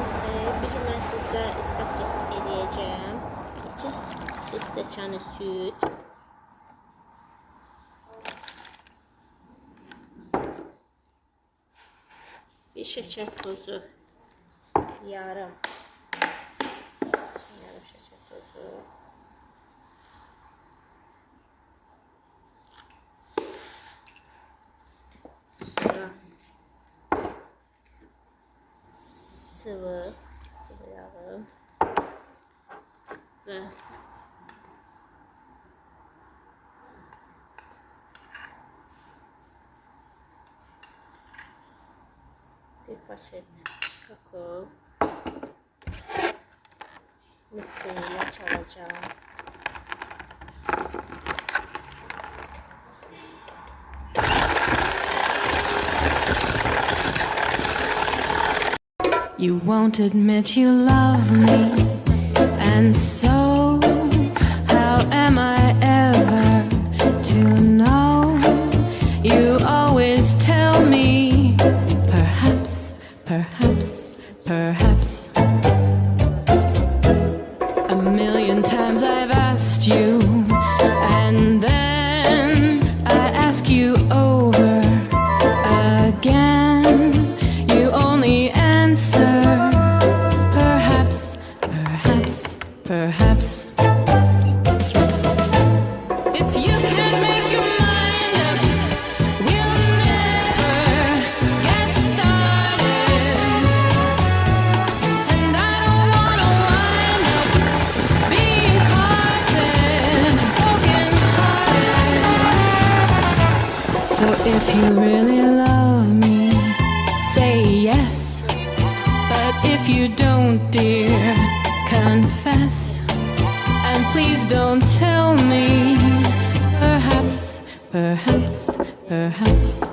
Bir gün mən sizə ıslaq çeşid edəcəyəm. 2 stəkanı süd, 1 şeker tozu, yarım şeker tozu, sonra sıvı yağı ve bir paket kakao mikserle çalacağım. You won't admit you love me, and so how am I ever to know? You always tell me, perhaps, perhaps, perhaps. A million times I've asked you, and then I ask you over again. You only answer, perhaps, perhaps, perhaps. If you can't make your mind up, we'll never get started. And I don't wanna wind up being parted, broken hearted. So if you really love me, say yes. But if you don't, dear, confess. And please don't tell me, perhaps, perhaps, perhaps.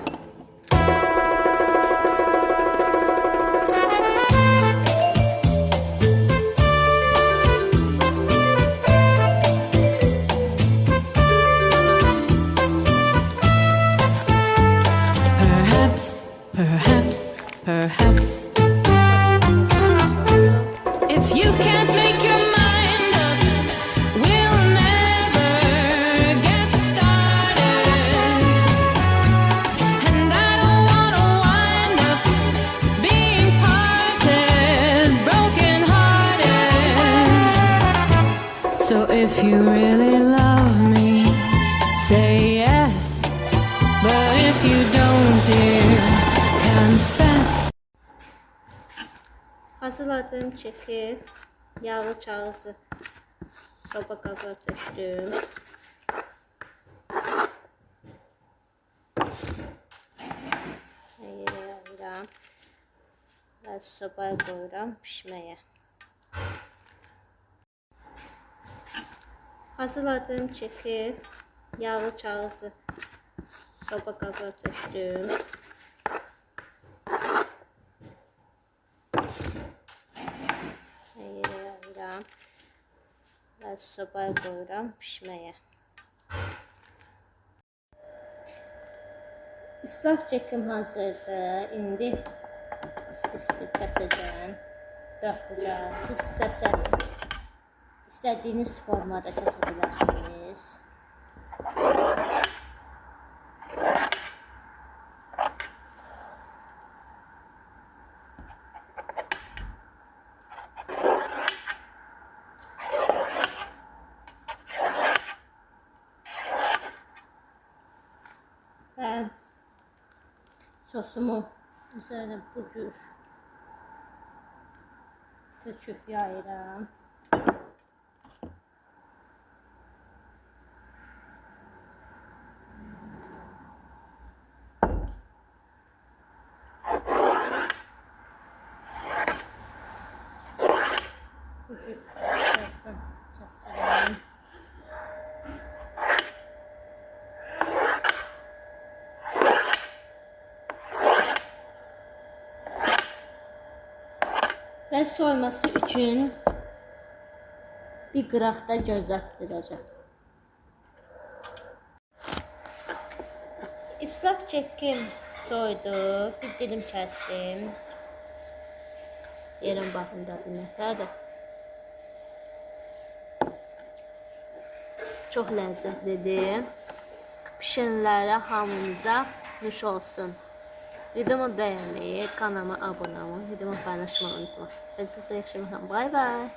Perhaps, perhaps, perhaps. If you can't make your mind up, we'll never get started. And I don't wanna wind up being parted, broken hearted. So if you really love me, say yes. But if you don't, dear, confess. Hazırladığım keki yağlı kağızı soba qabına tökdüm. Yerə yayıram və sobaya qoyuram pişməyə. Hazırladığım keki yağlı kağızı soba qabına tökdüm. Yerə yayıram və sobaya qoyuram pişməyə. Islaq kekim hazırdır. İndi isti-isti kəsəcəm. 4 bucaq. Siz istəsəz istədiyiniz formada kəsə bilərsiniz. Və sosumu üzərinə bu cür töküb yayıram. Bu cür birazdan kəsirəm. Və soyması üçün bir qıraqda gözlətdirəcəm. Islaq kekim soydu, bir dilim kəsdim. Yerin baxım dadı nətərdir. Çox ləzzətlidir. Pişənlərə hamınıza nuş olsun. Videomu bəyənməyi, kanalıma abunə olmayı, videomu paylaşmayı unutmayın. Size yaxşı baxın. Bay bay.